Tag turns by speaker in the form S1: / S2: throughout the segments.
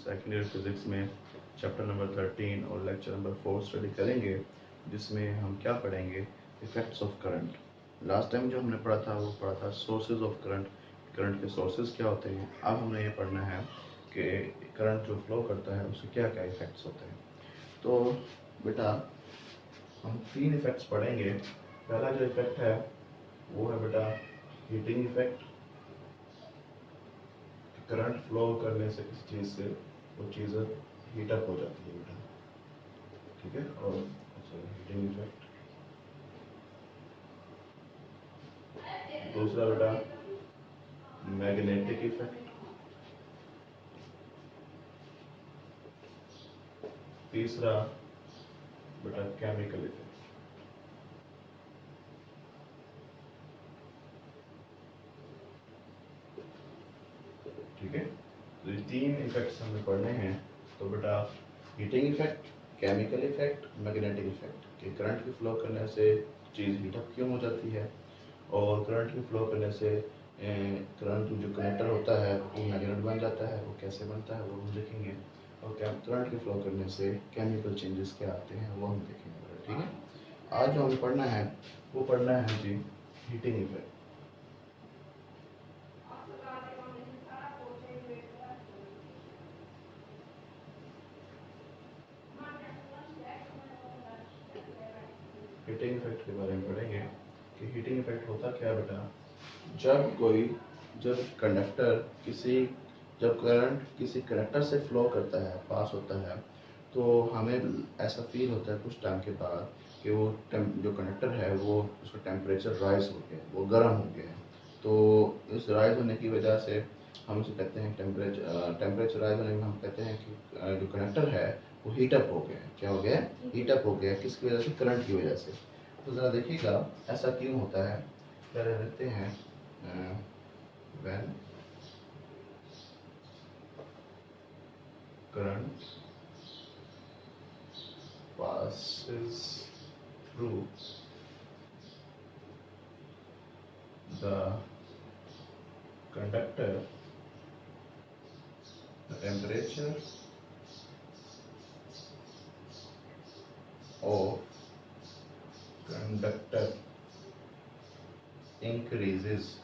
S1: Second year physics में chapter number 13 और lecture number 4 study करेंगे, जिसमें हम क्या पढ़ेंगे, effects of current. Last time जो हमने पढ़ा था सोर्सेज ऑफ करंट, करंट के सोर्सेज क्या होते हैं। अब हमें ये पढ़ना है कि करंट जो फ्लो करता है उसके क्या क्या इफ़ेक्ट्स होते हैं। तो बेटा हम 3 इफ़ेक्ट्स पढ़ेंगे। पहला जो इफ़ेक्ट है वो है बेटा हीटिंग इफ़ेक्ट। करंट फ्लो करने से किसी चीज़ से वो चीज़ हीटअप हो जाती है बेटा, ठीक है। और हीटिंग इफेक्ट। दूसरा बेटा मैग्नेटिक इफेक्ट। तीसरा बेटा केमिकल इफेक्ट। ठीक है, तो ये 3 इफेक्ट्स हमें पढ़ने हैं। तो बेटा heating effect, chemical effect, magnetic effect कि करंट की फ्लो करने से चीज़ हीटअप क्यों हो जाती है, और करंट की फ्लो करने से करंट जो कनेक्टर होता है वो मैग्नेट बन जाता है, वो कैसे बनता है वो हम देखेंगे। और करंट की फ्लो करने से केमिकल चेंजेस क्या आते हैं वो हम देखेंगे, ठीक है। आज जो हमें पढ़ना है वो पढ़ना है जी हीटिंग इफेक्ट। हीटिंग इफेक्ट के बारे में पढ़ेंगे कि हीटिंग इफेक्ट होता क्या है बेटा। जब करंट किसी कंडक्टर से फ्लो करता है, पास होता है, तो हमें ऐसा फील होता है कुछ टाइम के बाद कि वो जो कंडक्टर है वो उसका टेम्परेचर राइज हो गया, वो गर्म हो गया है। तो इस राइज होने की वजह से हम उसे कहते हैं टेम्परेचर राइज होने में हम कहते हैं कि जो कंडक्टर है वो हीटअप हो गया। क्या हो गया? हीटअप हो गया। किसकी वजह से? करंट की वजह से। तो ज़रा देखिएगा ऐसा क्यों होता है। पहले देखते हैं when current passes through the conductor, the temperature of conductor increases।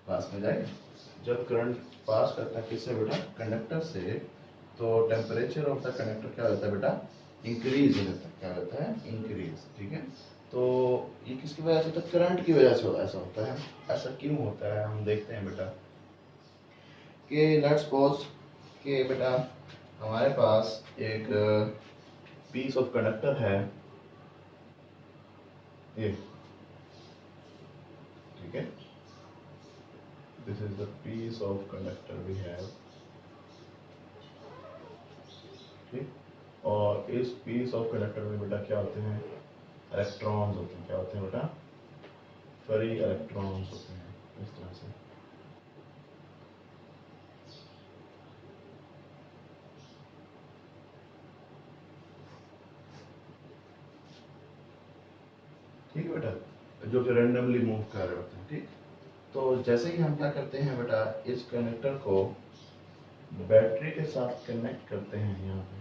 S1: पास में जाए, जब करंट पास करता है किससे बेटा? कंडक्टर से, तो टेम्परेचर ऑफ द कंडक्टर क्या होता है बेटा? इंक्रीज हो जाता है। क्या होता है? इंक्रीज, ठीक है। तो ये किसकी वजह से? तो करंट की वजह से ऐसा होता है। ऐसा क्यों होता है हम देखते हैं बेटा कि लेट्स सपोज कि बेटा हमारे पास एक पीस ऑफ कंडक्टर है, ये, ठीक है। This is the piece of conductor we have, ठीक। और इस पीस ऑफ कंडक्टर में बेटा क्या होते हैं? इलेक्ट्रॉन्स होते हैं। क्या होते हैं बेटा? फ्री इलेक्ट्रॉन्स होते हैं, इस तरह से। ठीक है बेटा, जो कि रैंडमली मूव कर रहे होते हैं, ठीक। तो जैसे ही हम क्या करते हैं बेटा, इस कनेक्टर को बैटरी के साथ कनेक्ट करते हैं यहाँ पे,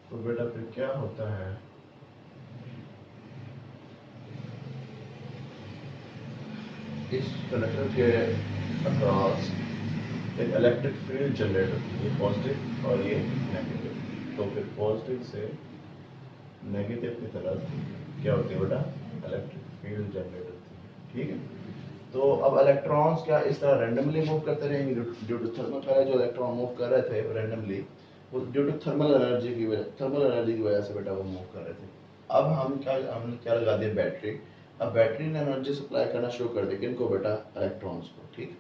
S1: तो बेटा फिर क्या होता है, इस कनेक्टर के अक्रॉस एक इलेक्ट्रिक फील्ड जनरेट होती है, पॉजिटिव और ये नेगेटिव। तो फिर पॉजिटिव से नेगेटिव की तरफ क्या होती है बेटा? इलेक्ट्रिक फील्ड जनरेट होती है, ठीक है। तो अब इलेक्ट्रॉन्स क्या इस तरह रैंडमली मूव करते रहेंगे? ड्यू टू थर्मल, पहले जो इलेक्ट्रॉन मूव कर रहे थे रैंडमली, वो ड्यू टू थर्मल एनर्जी की वजह से बेटा वो मूव कर रहे थे। अब हमने क्या लगा दिया? बैटरी। अब बैटरी ने एनर्जी सप्लाई करना शुरू कर दी, किनको बेटा? इलेक्ट्रॉन्स को, ठीक।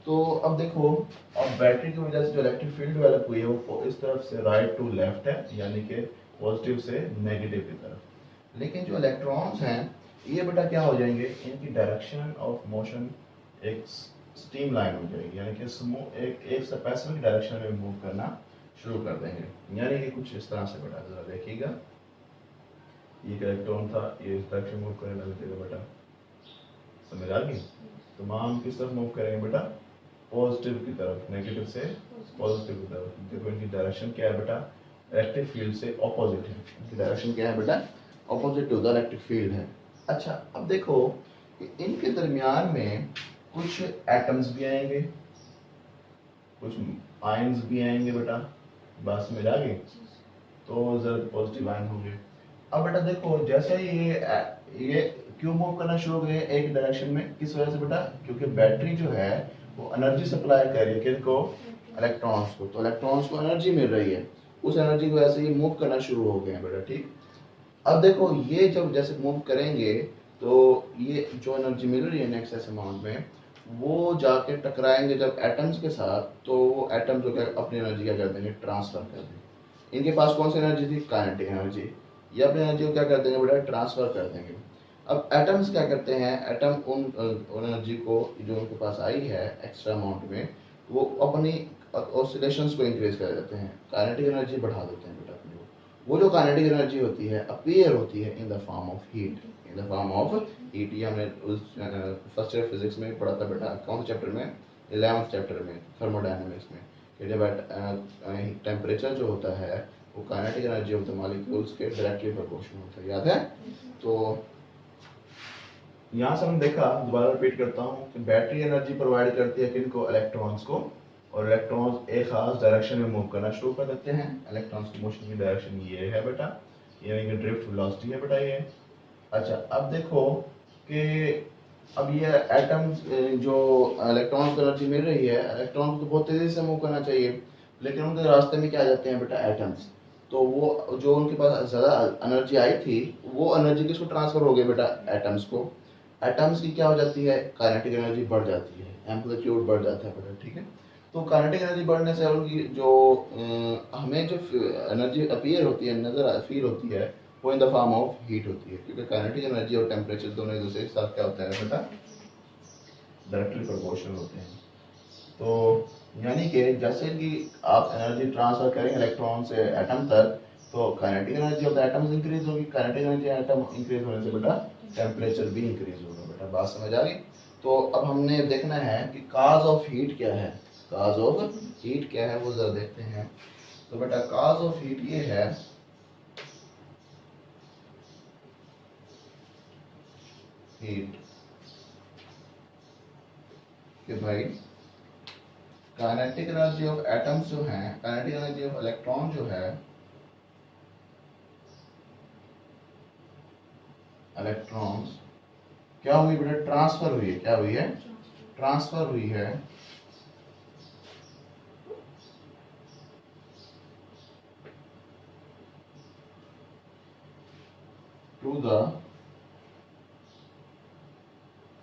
S1: तो अब देखो, अब बैटरी की वजह से जो इलेक्ट्रिक फील्ड डेवलप हुई है वो इस तरफ से राइट टू लेफ्ट है, यानी कि पॉजिटिव से नेगेटिव की तरफ। लेकिन जो इलेक्ट्रॉन्स हैं ये बेटा क्या हो जाएंगे? इनकी डायरेक्शन ऑफ मोशन एक स्ट्रीम लाइन हो जाएगी, यानी कि एक स्पेसिफिक डायरेक्शन में मूव करना शुरू कर देंगे। यानी कि कुछ इस तरह से बेटा, जरा देखिएगा ये इलेक्ट्रॉन था, ये इस डायरेक्शन मूव करने लगे थे बेटा, समझ आ गई। तमाम किस तरफ मूव करेंगे बेटा, पॉजिटिव की तरफ, नेगेटिव से पॉजिटिव की तरफ। देखो इनकी डायरेक्शन क्या है बेटा, इलेक्ट्रिक फील्ड से ऑपोजिट है। इनकी डायरेक्शन क्या है बेटा, opposite to the electric field है। अच्छा अब देखो कि इनके दरमियान में कुछ एटम्स भी आएंगे, कुछ आयंस भी आएंगे बेटा, बात समझ आ गई। तो जरा पॉजिटिव आयन होंगे। अब बेटा देखो जैसे ये क्यों मूव करना शुरू हो गए एक डायरेक्शन में, किस वजह से बेटा, क्योंकि बैटरी जो है वो एनर्जी सप्लाई कर रही है किनको, इलेक्ट्रॉन्स को। तो इलेक्ट्रॉन्स को एनर्जी मिल रही है, उस एनर्जी की वजह से ये मूव करना शुरू हो गए हैं बेटा, ठीक। अब देखो ये जब जैसे मूव करेंगे तो ये जो एनर्जी मिल रही है नेक्स्ट एक्स अमाउंट में, वो जाके टकराएंगे जब एटम्स के साथ, तो वो एटम जो क्या अपनी एनर्जी क्या कर देंगे, ट्रांसफर कर देंगे। इनके पास कौन सी एनर्जी थी, काइनेटिक एनर्जी, ये अपनी एनर्जी को क्या कर देंगे बेटा, ट्रांसफर कर देंगे। अब एटम्स क्या करते हैं, एटम उन एनर्जी को जो उनके पास आई है एक्स्ट्रा अमाउंट में, वो अपनी ऑसिलेशंस को इंक्रीज कर देते हैं, काइनेटिक एनर्जी बढ़ा देते हैं बेटा अपनी। वो जो काइनेटिक एनर्जी होती है अपीयर होती है in the form of heat, in the form of heat. ये हमने उस फर्स्ट ईयर फिजिक्स में पढ़ा था बेटा, कौन से चैप्टर में, 11th चैप्टर में, थर्मोडायनामिक्स में, कि जब टेम्परेचर जो होता है वो kinetic energy of the molecules के डायरेक्टली प्रोपोर्शनल होता है, याद है। तो यहाँ से हम देखा, दोबारा रिपीट करता हूँ कि बैटरी एनर्जी प्रोवाइड करती है किनको, इलेक्ट्रॉन्स को, और इलेक्ट्रॉन्स एक खास डायरेक्शन में मूव करना शुरू कर देते हैं। इलेक्ट्रॉन्स की मोशन की डायरेक्शन ये है बेटा, यानी कि ड्रिफ्ट वेलोसिटी है बेटा ये। अच्छा अब देखो कि अब ये एटम्स जो इलेक्ट्रॉन्स को एनर्जी मिल रही है, इलेक्ट्रॉन्स को बहुत तेजी से मूव करना चाहिए, लेकिन उनके रास्ते में क्या आ जाते हैं बेटा, एटम्स। तो वो जो उनके पास ज़्यादा एनर्जी आई थी, वो एनर्जी किसको ट्रांसफर हो गई बेटा, एटम्स को। एटम्स की क्या हो जाती है, काइनेटिक एनर्जी बढ़ जाती है, एम्पलीट्यूड बढ़ जाता है बेटा, ठीक है। तो काइनेटिक एनर्जी बढ़ने से उनकी जो हमें जो एनर्जी अपीयर होती है, नजर फील होती है, वो in the form of heat होती है, क्योंकि काइनेटिक एनर्जी और टेम्परेचर दोनों एक दूसरे के साथ क्या होता है बेटा, डायरेक्टली प्रोपोर्शनल होते हैं। तो यानी कि जैसे कि आप एनर्जी ट्रांसफर करेंगे इलेक्ट्रॉन से एटम तक, तो kinetic energy of the atoms increase होगी, काइनेटिक एनर्जी एटम इंक्रीज होने से बेटा टेम्परेचर भी इंक्रीज होगा बेटा, बात समझ आ गई। तो अब हमने देखना है कि काज ऑफ हीट क्या है, काज ऑफ हीट क्या है वो जरा देखते हैं। तो बेटा काज ऑफ हीट ये है हीट कि भाई काइनेटिक एनर्जी ऑफ एटम्स जो हैं, काइनेटिक एनर्जी ऑफ इलेक्ट्रॉन जो है, इलेक्ट्रॉन्स क्या हुई बेटा, ट्रांसफर हुई है, क्या हुई है, ट्रांसफर हुई है टू द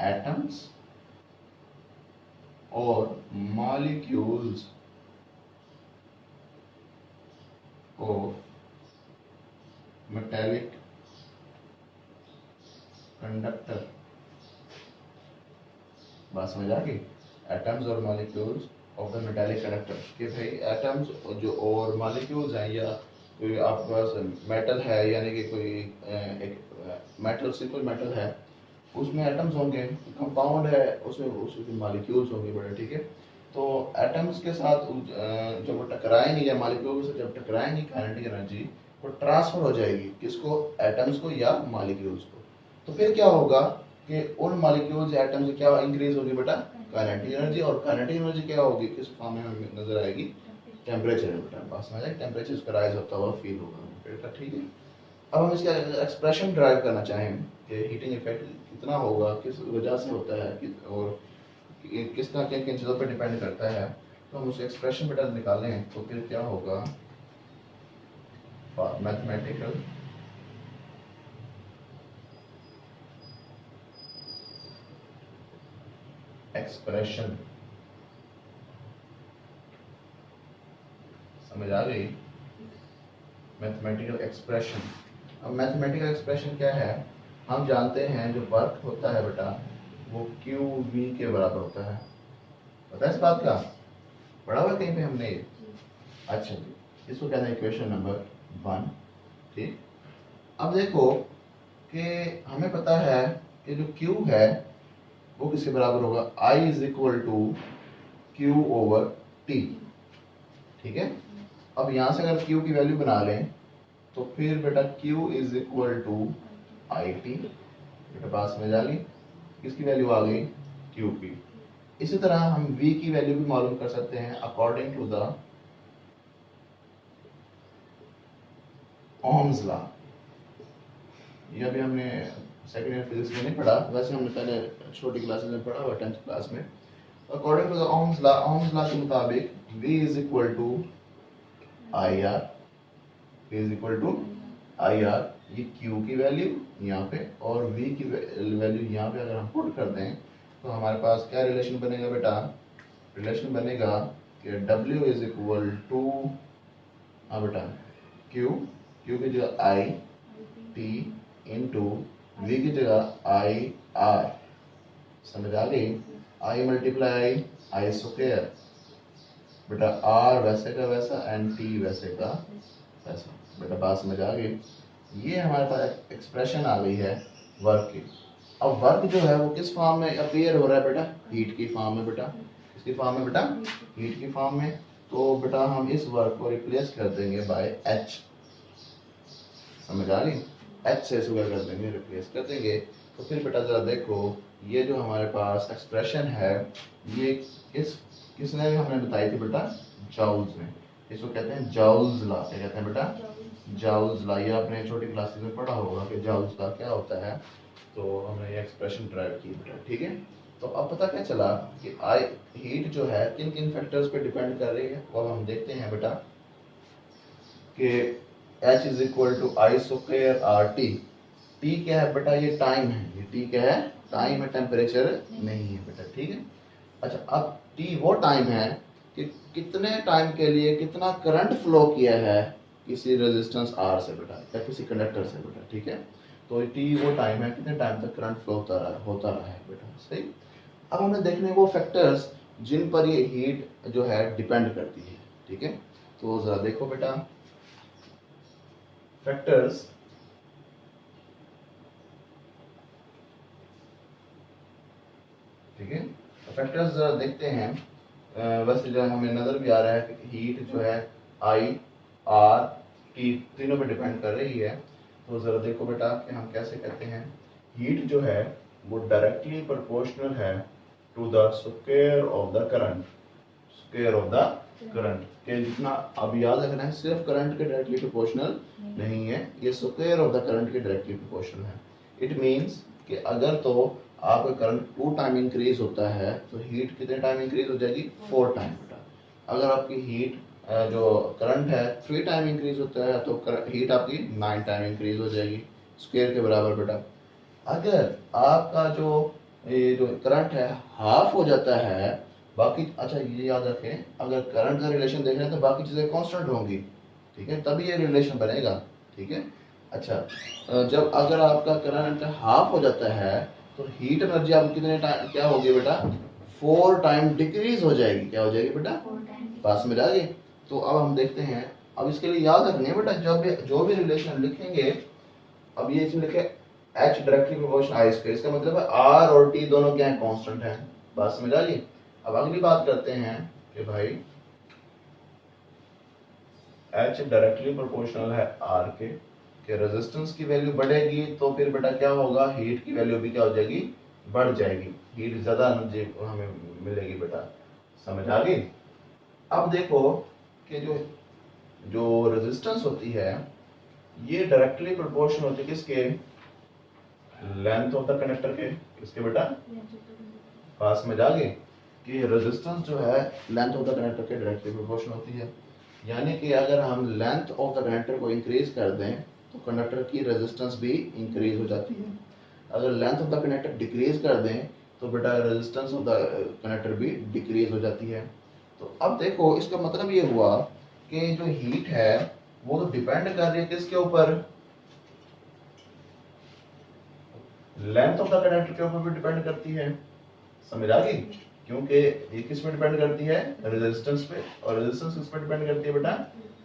S1: एटम्स और मॉलिक्यूल्स ऑफ मेटेलिक कंडक्टर। बात समझ आ गई, एटम्स और molecules of the metallic conductor, कि भाई एटम्स जो और मॉलिक्यूल्स हैं, या कोई आपके पास मेटल है, यानी कि कोई एक मेटल, सिंपल मेटल है, उसमें एटम्स होंगे, कंपाउंड है उसमें उसके मॉलिक्यूल्स होंगे बड़े, ठीक है। तो एटम्स के साथ जब वो टकराएंगे या मॉलिक्यूल से जब टकराएंगे, काइनेटिक एनर्जी वो ट्रांसफर हो जाएगी किसको, एटम्स को या मॉलिक्यूल्स को। तो फिर क्या होगा कि उन मॉलिक्यूल्स या एटम्स से क्या इंक्रीज होगी बेटा, काइनेटिक एनर्जी, और काइनेटिक एनर्जी क्या होगी, किस फॉर्म में हमें नजर आएगी, टेम्परेचर में बेटा, बात समझ आए, टेम्परेचर उसका राइज होता हुआ फील होगा बेटा, ठीक है। अब हम इसका एक्सप्रेशन ड्राइव करना चाहें कि हीटिंग इफेक्ट कितना होगा, किस वजह से होता है, और किस तरह के किन चीज़ों पर डिपेंड करता है, तो हम उसे एक्सप्रेशन बेटा निकालें। तो फिर क्या होगा, मैथमेटिकल एक्सप्रेशन, समझ आ गई, मैथमेटिकल एक्सप्रेशन। अब मैथमेटिकल एक्सप्रेशन क्या है, हम जानते हैं जो वर्क होता है बेटा वो क्यू वी के बराबर होता है, पता है इस बात का, पढ़ा हुआ कहीं पे हमने ये। अच्छा जी, इसको कहते हैं इक्वेशन नंबर 1, ठीक। अब देखो
S2: कि हमें पता है कि जो Q है वो किसके बराबर होगा, I is equal to Q over T। ठीक है, अब यहाँ से अगर Q की वैल्यू बना लें तो फिर बेटा Q is equal to I T, बेटा पास में जा ली, किसकी वैल्यू आ गई, Q की। इसी तरह हम V की वैल्यू भी मालूम कर सकते हैं according to the Ohm's law. ये अभी हमने सेकेंड ईयर फिजिक्स में नहीं पढ़ा, वैसे हमने पहले छोटी क्लासेस में पढ़ा हुआ 10th क्लास में। According to the Ohm's law के मुताबिक V is equal to I R, V is equal to I R, ये Q की वैल्यू यहाँ पे और V की वैल्यू यहाँ पे अगर हम पुट कर दें तो हमारे पास क्या रिलेशन बनेगा बेटा, रिलेशन बनेगा कि W इज इक्वल टू, हाँ बेटा Q की जगह I T इंटू V की जगह I R, समझ आ गई, I मल्टीप्लाई I स्क्वायर, बेटा R वैसे का वैसा एंड T वैसे का वैसा, बेटा बात समझ आ गई। ये हमारे पास एक्सप्रेशन आ गई है वर्क की। अब वर्क जो है वो किस फॉर्म में अपीयर हो रहा है बेटा, हीट की फॉर्म में बेटा, किसकी फॉर्म में बेटा, हीट की फॉर्म में। तो बेटा हम इस वर्क को रिप्लेस कर देंगे बाय H, समझ आ रही, H से इसको कर देंगे, रिप्लेस कर देंगे। तो फिर बेटा जरा देखो ये जो हमारे पास एक्सप्रेशन है ये किसने हमें बताई थी बेटा, जॉल्स में, इसको कहते हैं जॉल्स लॉ। क्या कहते हैं बेटा, जॉल्स लॉ। ये आपने छोटी क्लासेस में पढ़ा होगा कि जॉल्स लॉ क्या होता है, तो हमने ये एक्सप्रेशन ड्राइव की बेटा। ठीक है, तो अब पता क्या चला कि हीट जो है किन किन फैक्टर्स पे डिपेंड कर रही है। अब हम देखते हैं बेटा कि H is equal to I square R T. T क्या है बेटा, ये टाइम है, ये टी क्या है, टाइम है, टेम्परेचर नहीं है बेटा। ठीक है, अच्छा अब टी वो टाइम है कि कितने टाइम के लिए कितना करंट फ्लो किया है किसी रेजिस्टेंस आर से बेटा या किसी कंडक्टर से बेटा। ठीक है, तो टी वो टाइम है कितने टाइम तक करंट फ्लो होता रहा है बेटा। सही, अब हमें देखने वो फैक्टर्स जिन पर ये हीट जो है डिपेंड करती है। ठीक है, तो जरा देखो बेटा फैक्टर्स, ठीक है, फैक्टर्स जरा देखते हैं। वैसे जो हमें नजर भी आ रहा है कि हीट जो है आई आर टी तीनों पे डिपेंड कर रही है। तो जरा देखो बेटा कि हम कैसे कहते हैं, हीट जो है वो डायरेक्टली प्रोपोर्शनल है to the square of the current, square of the current के जितना, अब याद रखना है सिर्फ करंट के डायरेक्टली प्रोपोर्शनल नहीं है, ये स्क्वायर ऑफ द करंट के डायरेक्टली प्रोपोर्शनल है। इट मींस कि अगर तो आपका करंट 2 टाइम इंक्रीज होता है तो हीट कितने टाइम इंक्रीज हो जाएगी, 4 टाइम बेटा। अगर आपकी हीट जो करंट है 3 टाइम इंक्रीज होता है तो हीट आपकी 9 टाइम इंक्रीज हो जाएगी, स्क्वायर के बराबर बेटा। अगर आपका ये जो करंट है हाफ हो जाता है, बाकी, अच्छा ये याद रखें अगर करंट का रिलेशन देख रहे हैं तो बाकी चीज़ें कांस्टेंट होंगी। ठीक है, तभी ये रिलेशन बनेगा। ठीक है, अच्छा जब अगर आपका करंट हाफ हो जाता है तो हीट एनर्जी आपकी कितने टाइम क्या होगी बेटा, 4 टाइम डिक्रीज हो जाएगी। क्या हो जाएगी बेटा, पास में जाएगी। तो अब हम देखते हैं, अब इसके लिए याद रखनी है बेटा जब जो भी रिलेशन लिखेंगे, अब ये इसमें लिखे H डायरेक्टली प्रोपोर्शनल आई स्क्वायर, इसका मतलब है R और T दोनों क्या है, कांस्टेंट है। बात समझ आ गई। अब अगली बात करते हैं कि भाई H डायरेक्टली प्रोपोर्शनल है R के रेजिस्टेंस की वैल्यू बढ़ेगी तो फिर बेटा क्या होगा, हीट की वैल्यू भी क्या हो जाएगी, बढ़ जाएगी, हीट ज्यादा एनर्जी हमें मिलेगी बेटा। समझ आ गई। अब देखो कि जो रेजिस्टेंस होती है ये डायरेक्टली प्रोपोर्शनल होती है किसके, लेंथ ऑफ द कंडक्टर के, किसके बेटा, पास में जागे कि रेजिस्टेंस जो है लेंथ ऑफ द कंडक्टर के डायरेक्टली प्रोपोर्शनल होती है। यानी कि अगर हम लेंथ ऑफ द कंडक्टर को इंक्रीज कर दें तो कंडक्टर की रेजिस्टेंस भी इंक्रीज हो जाती है। अगर length of the conductor decrease कर दें तो बेटा रेजिस्टेंस ऑफ द कंडक्टर भी डिक्रीज हो जाती है। तो अब देखो इसका मतलब ये हुआ कि जो हीट है वो तो डिपेंड कर रही है किसके ऊपर, लेंथ ऑफ द कंडक्टर के ऊपर भी डिपेंड करती है। समझ आ गई, क्योंकि ये किस पे डिपेंड करती है, रेजिस्टेंस पे, और रेजिस्टेंस किस पे डिपेंड करती है बेटा,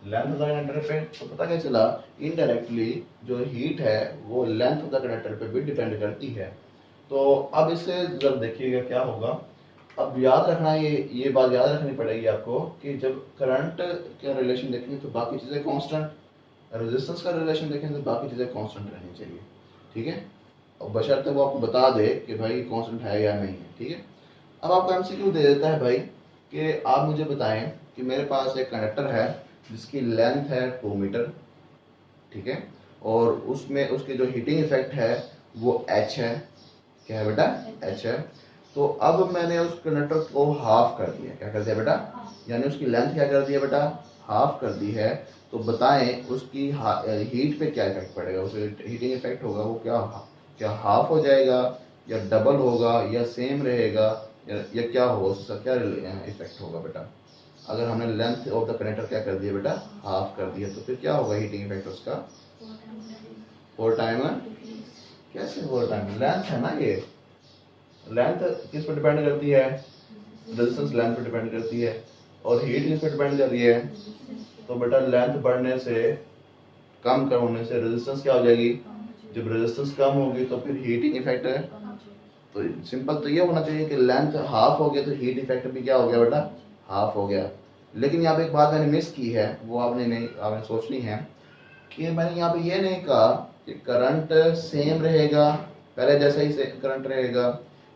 S2: लेंथ ऑफ द कंडक्टर पे, तो पता क्या चला इनडायरेक्टली जो हीट है वो लेंथ ऑफ द कंडक्टर पे भी डिपेंड करती है। तो अब इससे जब देखिएगा क्या होगा, अब याद रखना ये बात याद रखनी पड़ेगी आपको कि जब करंट का रिलेशन देखेंगे तो बाकी चीज़ें कांस्टेंट, रेजिस्टेंस का रिलेशन देखें तो बाकी चीज़ें कांस्टेंट रहनी चाहिए, ठीक है। और बशर्ते वो आपको बता दे कि भाई कांस्टेंट है या नहीं है, ठीक है। अब आपको एमसीक्यू दे देता है भाई कि आप मुझे बताएं कि मेरे पास एक कंडक्टर है जिसकी लेंथ है 2 मीटर, ठीक है, और उसमें उसके जो हीटिंग इफेक्ट है वो H है, क्या है बेटा, H है। तो अब मैंने उस कंडक्टर को हाफ कर दिया, क्या कर दिया बेटा, यानी उसकी लेंथ क्या कर दिया बेटा, हाफ कर दी है। तो बताएं उसकी हीट पे क्या इफेक्ट पड़ेगा, उसके हीटिंग इफेक्ट होगा वो क्या हाफ हो जाएगा या डबल होगा या सेम रहेगा या क्या होगा, उसका क्या इफेक्ट होगा बेटा। अगर हमने लेंथ ऑफ द कनेक्टर क्या कर दिया बेटा, हाफ कर दिया, तो फिर क्या होगा हीटिंग इफेक्ट उसका, 4 टाइम, कैसे 4 टाइम, लेंथ है ना ये, लेंथ किस पर डिपेंड करती है, रेजिस्टेंस लेंथ पर डिपेंड करती है, और हीट किस पर डिपेंड कर रही है, तो बेटा लेंथ बढ़ने से कम होने से रेजिस्टेंस क्या हो जाएगी, जब रेजिस्टेंस कम होगी तो फिर हीटिंग इफेक्ट है। तो सिंपल तो ये होना चाहिए कि लेंथ हाफ हो गया तो हीट इफेक्ट भी क्या हो गया बेटा, हाफ हो गया। लेकिन यहाँ पे एक बात मैंने मिस की है, वो आपने सोचनी है कि मैंने यहाँ पे ये नहीं कहा कि करंट सेम रहेगा, पहले जैसा ही करंट रहेगा,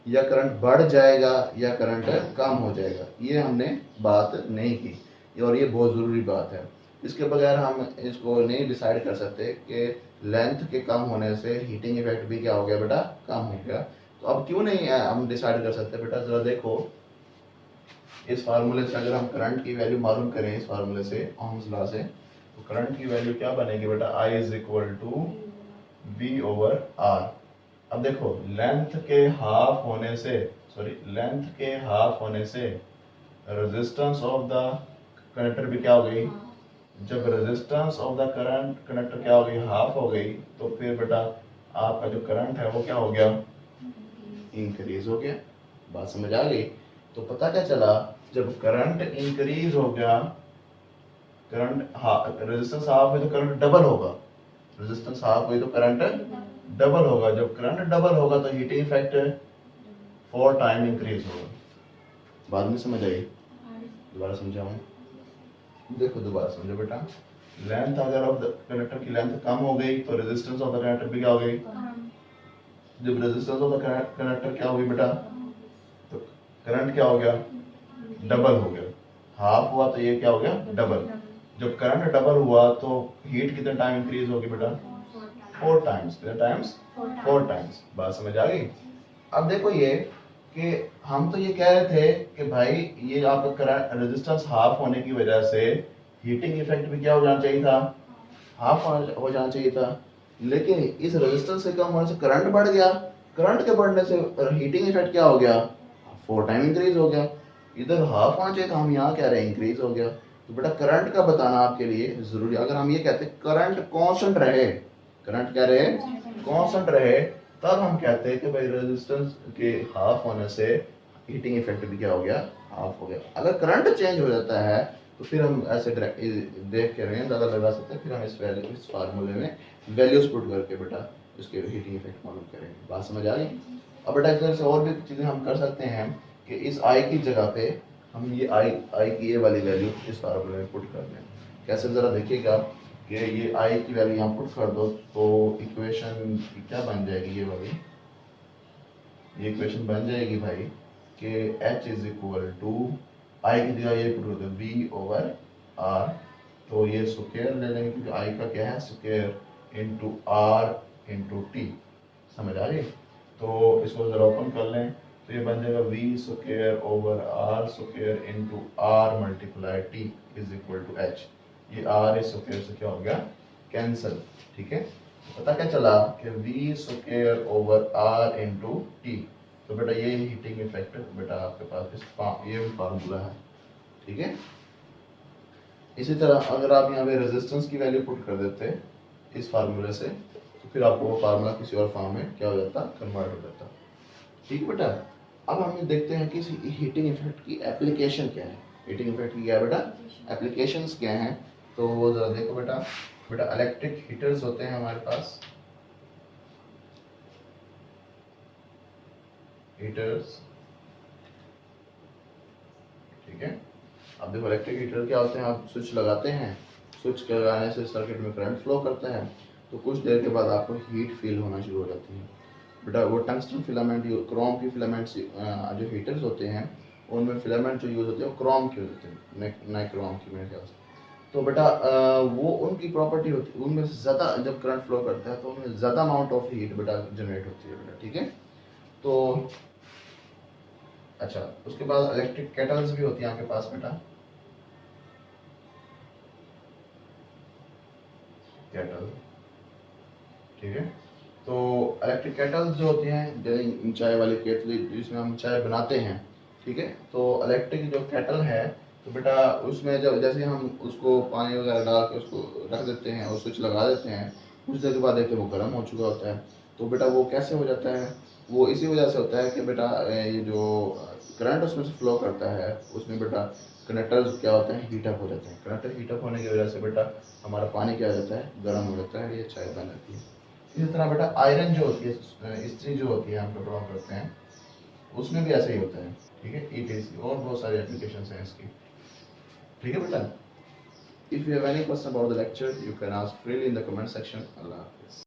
S2: या करंट बढ़ जाएगा या करंट कम हो जाएगा, ये हमने बात नहीं की, और ये बहुत ज़रूरी बात है। इसके बगैर हम इसको नहीं डिसाइड कर सकते कि लेंथ के कम होने से हीटिंग इफेक्ट भी क्या हो गया बेटा, कम हो गया। तो अब क्यों नहीं हम डिसाइड कर सकते बेटा, जरा देखो इस फार्मूले से अगर हम करंट की वैल्यू मालूम करें, इस फार्मूले से ओम्स लॉ से, तो करंट की वैल्यू क्या बनेगी बेटा, I is equal to V over R। अब देखो लेंथ के हाफ होने से, लेंथ के हाफ होने से रेजिस्टेंस ऑफ द कंडक्टर भी क्या हो गई, जब resistance of the current conductor क्या हो गई, हाफ हो गई, तो फिर बेटा आपका जो करंट है वो क्या हो गया, इंक्रीज हो गया। बात समझ आ गई। तो पता क्या चला, जब करंट इंक्रीज हो गया, करंट रेजिस्टेंस हाफ है तो करंट डबल होगा, रेजिस्टेंस हाफ हुई तो करंट डबल होगा, जब करंट डबल होगा तो हीटिंग इफेक्ट 4 टाइम इंक्रीज होगा। बाद में समझ आई, दोबारा समझाऊं, देखो दोबारा समझो बेटा, लेंथ अगर ऑफ द कंडक्टर की लेंथ कम हो गई तो रेजिस्टेंस ऑफ द कंडक्टर भी क्या हो गई, जब रेजिस्टेंस ऑफ द कंडक्टर क्या होगी बेटा, तो करंट क्या हो गया, डबल हो गया, हाफ हुआ तो ये क्या हो गया, डबल। जब करंट डबल हुआ तो हीट कितने टाइम इंक्रीज होगी बेटा, 4 टाइम्स, कितने टाइम्स, 4 टाइम्स। बात समझ आ गई। अब देखो ये कि हम तो ये कह रहे थे कि भाई ये आपका करंट रेजिस्टेंस हाफ होने की वजह से हीटिंग इफेक्ट भी क्या हो जाना चाहिए था, हाफ हो जाना चाहिए था, लेकिन इस रेजिस्टेंस से कम होने से करंट बढ़ गया, करंट के बढ़ने से हीटिंग इफेक्ट क्या हो गया, 4 टाइम इंक्रीज हो गया। इधर हाफ होना चाहिए था, हम यहाँ कह रहे हैं इंक्रीज हो गया। तो बेटा करंट का बताना आपके लिए जरूरी, अगर हम ये कहते करंट कांस्टेंट रहे, करंट क्या रहे, कांस्टेंट रहे, तब हम कहते हैं कि भाई रेजिस्टेंस के हाफ होने से हीटिंग इफेक्ट भी क्या हो गया, हाफ हो गया। अगर करंट चेंज हो जाता है तो फिर हम ऐसे देख के रहे ज़्यादा लगा सकते हैं, फिर हम इस फार्मूले में वैल्यूज पुट करके बेटा इसके हीटिंग इफेक्ट मालूम करेंगे। बात समझ आ गई। अब बेटा इस तरह से और भी चीज़ें हम कर सकते हैं कि इस आई की जगह पे हम ये आई की ये वाली वैल्यू इस फार्मूले में पुट कर दें। कैसे ज़रा देखिएगा कि ये आई की वैल्यू यहाँ पुट कर दो तो इक्वेशन क्या बन जाएगी, ये वाली ये इक्वेशन बन जाएगी भाई कि H इज इक्वल टू आई की जगह ये पुट कर दो V ओवर R, तो ये स्क्वायर ले लेंगे क्योंकि आई का क्या है, square into R into T. समझ आ गई। तो इसको जरा ओपन कर लें तो ये बन जाएगा V square over R square into R multiply T is equal to H। ये R इस स्क्वायर से क्या हो गया, कैंसिल, ठीक है। तो पता क्या चला कि V square over R into T. तो बेटा ये हीटिंग इफेक्ट बेटा आपके पास ये फार्मूला है, ठीक है। इसी तरह अगर आप यहाँ पे रेजिस्टेंस की वैल्यू पुट कर देते इस फार्मूले से तो फिर आपको वो फार्मूला किसी और फॉर्म में क्या हो जाता, कन्वर्ट हो जाता, ठीक बेटा। अब हम देखते हैं कि हीटिंग इफेक्ट की एप्लीकेशन क्या है, हीटिंग इफेक्ट की क्या है बेटा, एप्लीकेशंस क्या हैं। तो वो ज़रा देखो बेटा। बेटा इलेक्ट्रिक हीटर्स होते हैं हमारे पास, हीटर्स, ठीक है। अब देखो इलेक्ट्रिक हीटर क्या होते हैं, आप स्विच लगाते हैं, स्विच लगाने से सर्किट में करंट फ्लो करता है, तो कुछ देर के बाद आपको हीट फील होना शुरू हो जाती है। बेटा वो टंगस्टन फिलामेंट, क्रोम की फिलामेंट्स जो हीटर्स होते हैं उनमें फिलामेंट जो यूज़ होते हैं वो क्रोम के होते हैं, नाइक्रोम की मेरे ख्याल से। तो बेटा वो उनकी प्रॉपर्टी होती है, उनमें से ज़्यादा जब करंट फ्लो करता है तो उनमें ज़्यादा अमाउंट ऑफ हीट बेटा जनरेट होती है बेटा, ठीक है। तो अच्छा, उसके बाद इलेक्ट्रिक केटल्स भी होती है आपके पास बेटा, केटल, ठीक है। तो इलेक्ट्रिक केटल्स जो होती हैं, जैसे चाय वाली केतली जिसमें हम चाय बनाते हैं, ठीक है। तो इलेक्ट्रिक जो केटल है, तो बेटा उसमें जब जैसे हम उसको पानी वगैरह डाल के उसको रख देते हैं और स्विच लगा देते हैं, कुछ देर के बाद देखते हैं वो गर्म हो चुका होता है। तो बेटा वो कैसे हो जाता है, वो इसी वजह से होता है कि बेटा ये जो करंट उसमें से फ्लो करता है उसमें बेटा कनेक्टर्स क्या होते हैं, हीटअप हो जाते हैं। कनेक्टर हीटअप होने की वजह से बेटा हमारा पानी क्या हो जाता है, गर्म हो जाता है, ये चाय बन जाती है। इसी तरह बेटा आयरन जो होती है, इस्त्री जो होती है हम कपड़ों में करते हैं, उसमें भी ऐसे ही होता है, ठीक है। ETC और बहुत सारे एप्लीकेशन हैं इसकी, ठीक है बेटा। If you have any question about the lecture, you can ask freely in the comment section. Allah Hafiz.